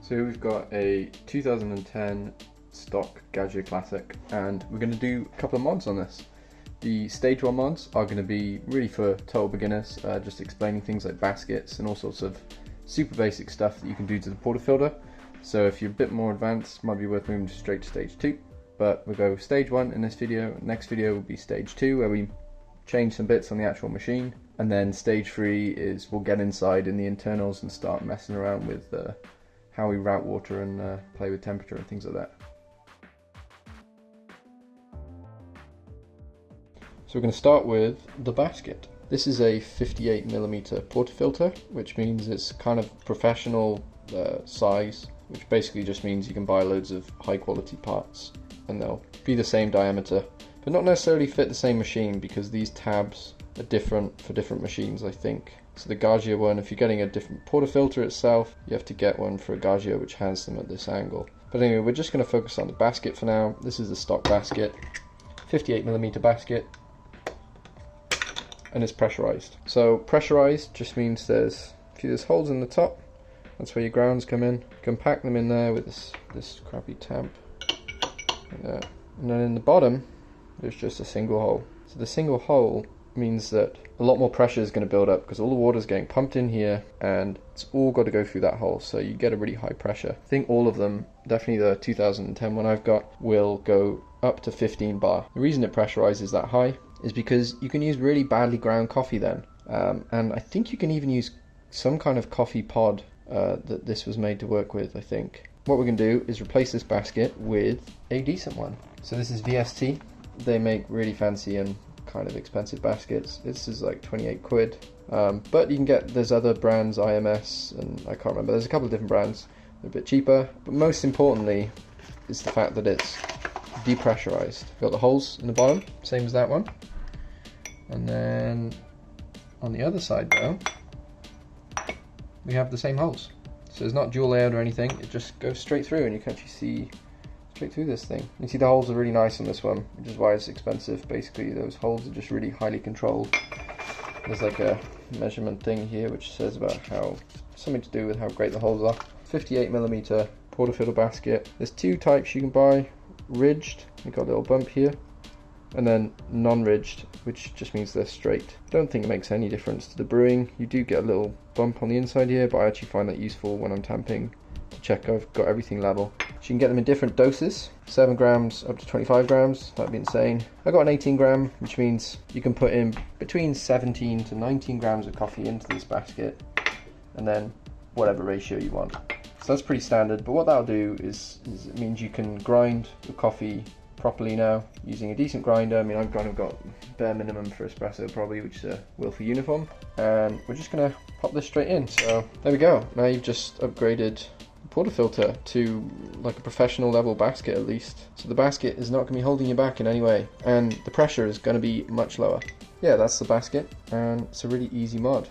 So we've got a 2010 stock Gaggia Classic, and we're going to do a couple of mods on this. The stage 1 mods are going to be really for total beginners, just explaining things like baskets and all sorts of super basic stuff that you can do to the portafilter. So if you're a bit more advanced, it might be worth moving straight to stage 2. But we'll go stage 1 in this video. Next video will be stage 2, where we change some bits on the actual machine. And then stage 3 is we'll get inside in the internals and start messing around with how we route water and play with temperature and things like that. So we're going to start with the basket. This is a 58mm portafilter, which means it's kind of professional size, which basically just means you can buy loads of high quality parts and they'll be the same diameter, but not necessarily fit the same machine, because these tabs are different for different machines, I think. So the Gaggia one, if you're getting a different portafilter itself, you have to get one for a Gaggia which has them at this angle. But anyway, we're just going to focus on the basket for now. This is the stock basket, 58mm basket, and it's pressurized. So pressurized just means there's holes in the top. That's where your grounds come in. You can pack them in there with this crappy tamp, like that. And then in the bottom, there's just a single hole. So the single hole means that a lot more pressure is going to build up, because all the water is getting pumped in here and it's all got to go through that hole, so you get a really high pressure. I think all of them, definitely the 2010 one I've got, will go up to 15 bar. The reason it pressurizes that high is because you can use really badly ground coffee then, and I think you can even use some kind of coffee pod that this was made to work with, I think. What we're going to do is replace this basket with a decent one. So this is VST. They make really fancy and kind of expensive baskets. This is like 28 quid, but you can get, there's other brands, IMS, and I can't remember, there's a couple of different brands. They're a bit cheaper, but most importantly is the fact that it's depressurized. Got the holes in the bottom, same as that one, and then on the other side though, we have the same holes. So it's not dual layered or anything, it just goes straight through and you can actually see straight through this thing. You see the holes are really nice on this one, which is why it's expensive. Basically those holes are just really highly controlled. There's like a measurement thing here which says about how, something to do with how great the holes are. 58mm portafilter basket. There's two types you can buy. Ridged, you've got a little bump here, and then non-ridged, which just means they're straight. I don't think it makes any difference to the brewing. You do get a little bump on the inside here, but I actually find that useful when I'm tamping to check I've got everything level. So you can get them in different doses, 7 grams up to 25 grams, that'd be insane. I got an 18 gram, which means you can put in between 17 to 19 grams of coffee into this basket, and then whatever ratio you want. So that's pretty standard, but what that'll do is it means you can grind the coffee properly now using a decent grinder. I mean, I've kind of got bare minimum for espresso probably, which is a Wilfer uniform, and we're just gonna pop this straight in. So there we go. Now you've just upgraded the portafilter to like a professional level basket at least. So the basket is not gonna be holding you back in any way, and the pressure is gonna be much lower. Yeah, that's the basket, and it's a really easy mod.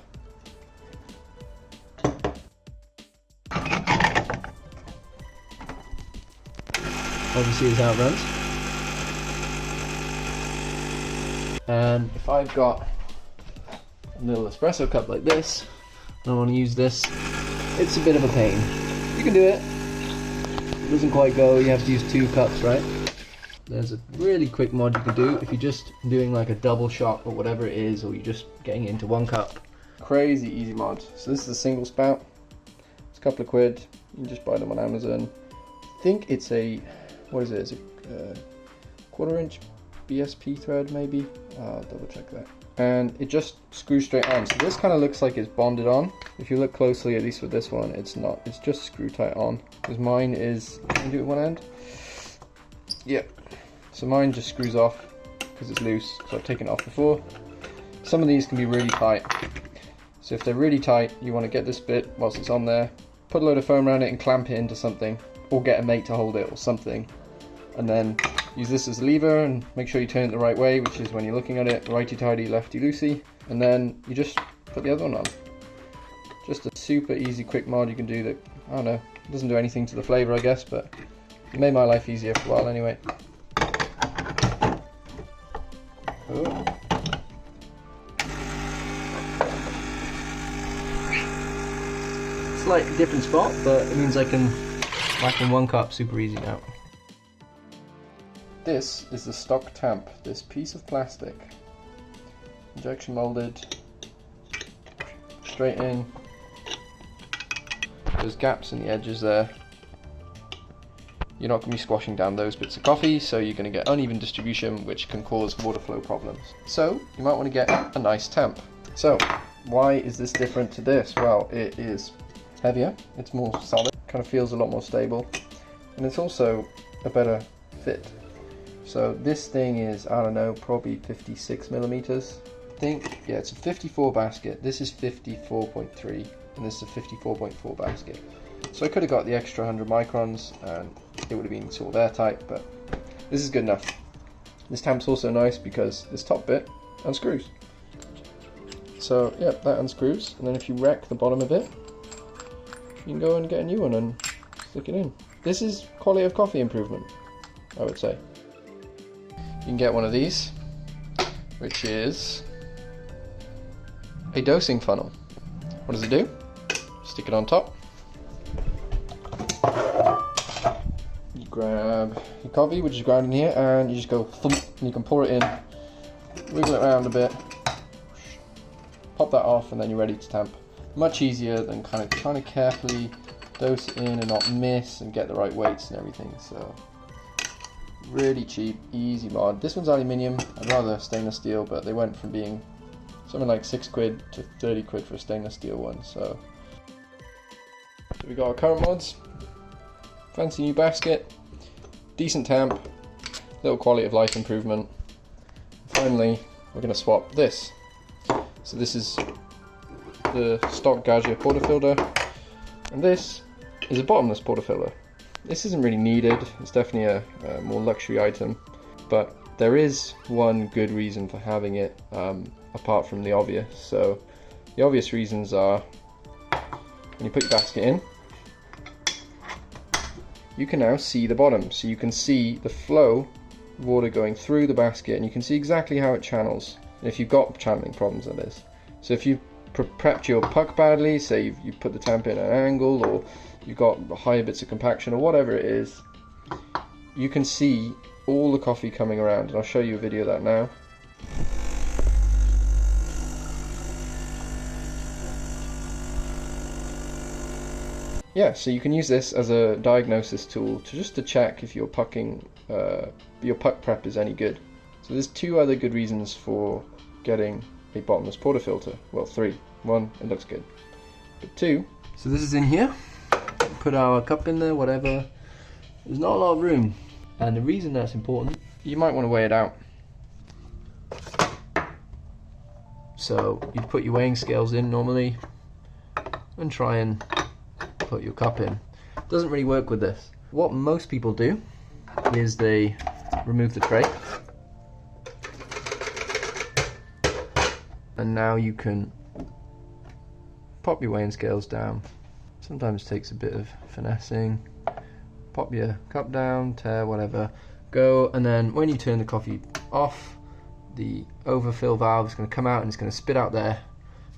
Obviously is how it runs. And if I've got a little espresso cup like this, and I want to use this, it's a bit of a pain. You can do it. It doesn't quite go, you have to use 2 cups, right? There's a really quick mod you can do if you're just doing like a double shot or whatever it is, or you're just getting it into 1 cup. Crazy easy mod. So this is a single spout. It's a couple of quid. You can just buy them on Amazon. I think it's a, what is it? It's a 1/4 inch BSP thread maybe. I'll double check that. And it just screws straight on. So this kind of looks like it's bonded on. If you look closely, at least with this one, it's not. It's just screw tight on. Because mine is, can I do it one end? Yep. So mine just screws off because it's loose. So I've taken it off before. Some of these can be really tight. So if they're really tight, you want to get this bit whilst it's on there, put a load of foam around it and clamp it into something, or get a mate to hold it or something, and then use this as a lever and make sure you turn it the right way, which is when you're looking at it, righty-tighty, lefty-loosey, and then you just put the other one on. Just a super easy quick mod you can do that, I don't know, doesn't do anything to the flavour I guess, but it made my life easier for a while anyway. Oh. Slight different spot, but it means I can Back in 1 cup, super easy now. This is the stock tamp, this piece of plastic. Injection molded, straight in. There's gaps in the edges there. You're not going to be squashing down those bits of coffee, so you're going to get uneven distribution, which can cause water flow problems. So you might want to get a nice tamp. So why is this different to this? Well, it is heavier, it's more solid, kind of feels a lot more stable, and it's also a better fit. So this thing is, I don't know, probably 56 millimeters. I think, yeah, it's a 54 basket. This is 54.3, and this is a 54.4 basket. So I could have got the extra 100 microns, and it would have been sort of airtight, but this is good enough. This tamp's also nice because this top bit unscrews. So yeah, that unscrews, and then if you wreck the bottom of it, you can go and get a new one and stick it in. This is quality of coffee improvement, I would say. You can get one of these, which is a dosing funnel. What does it do? Stick it on top. You grab your coffee, which is ground in here, and you just go thump, and you can pour it in, wiggle it around a bit, pop that off, and then you're ready to tamp. Much easier than kind of trying to carefully dose it in and not miss and get the right weights and everything. So really cheap, easy mod. This one's aluminium. I'd rather stainless steel, but they went from being something like 6 quid to 30 quid for a stainless steel one. So we got our current mods. Fancy new basket, decent tamp, little quality of life improvement. Finally, we're going to swap this. So this is the stock Gaggia Portafilter, and this is a bottomless portafilter. This isn't really needed, it's definitely a more luxury item, but there is one good reason for having it apart from the obvious. So the obvious reasons are, when you put your basket in, you can now see the bottom, so you can see the flow of water going through the basket, and you can see exactly how it channels, if you've got channeling problems, that is. So if you prepped your puck badly, say you put the tamp in at an angle, or you've got higher bits of compaction, or whatever it is, you can see all the coffee coming around, and I'll show you a video of that now. Yeah, so you can use this as a diagnosis tool to check if your pucking, your puck prep is any good. So there's 2 other good reasons for getting a bottomless portafilter. Well, 3. 1, it looks good. But 2, so this is in here. Put our cup in there, whatever. There's not a lot of room. And the reason that's important, you might want to weigh it out. So you put your weighing scales in normally and try and put your cup in. It doesn't really work with this. What most people do is they remove the tray, and now you can pop your weighing scales down. Sometimes it takes a bit of finessing. Pop your cup down, tear, whatever, go, and then when you turn the coffee off, the overfill valve is going to come out and it's going to spit out there.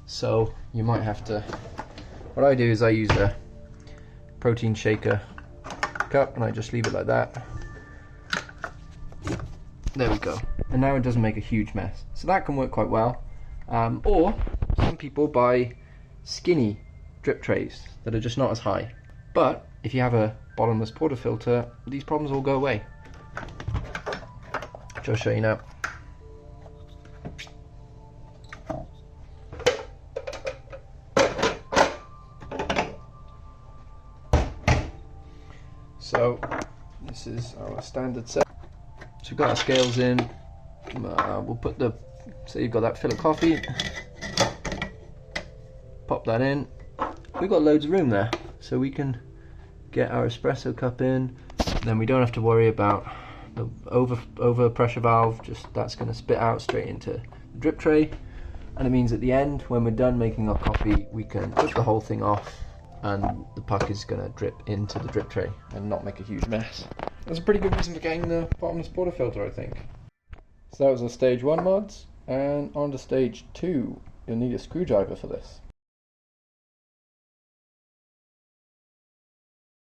So you might have to, what I do is I use a protein shaker cup and I just leave it like that. There we go. And now it doesn't make a huge mess. So that can work quite well. Or some people buy skinny drip trays that are just not as high. But if you have a bottomless portafilter, these problems all go away. Which I'll show you now. So this is our standard set. So we've got our scales in. We'll put the, say you've got that fill of coffee, pop that in. We've got loads of room there, so we can get our espresso cup in. Then we don't have to worry about the over pressure valve. Just that's going to spit out straight into the drip tray, and it means at the end, when we're done making our coffee, we can put the whole thing off, and the puck is going to drip into the drip tray and not make a huge mess. That's a pretty good reason for getting the bottomless portafilter, I think. So that was the stage 1 mods, and on to stage 2, you'll need a screwdriver for this.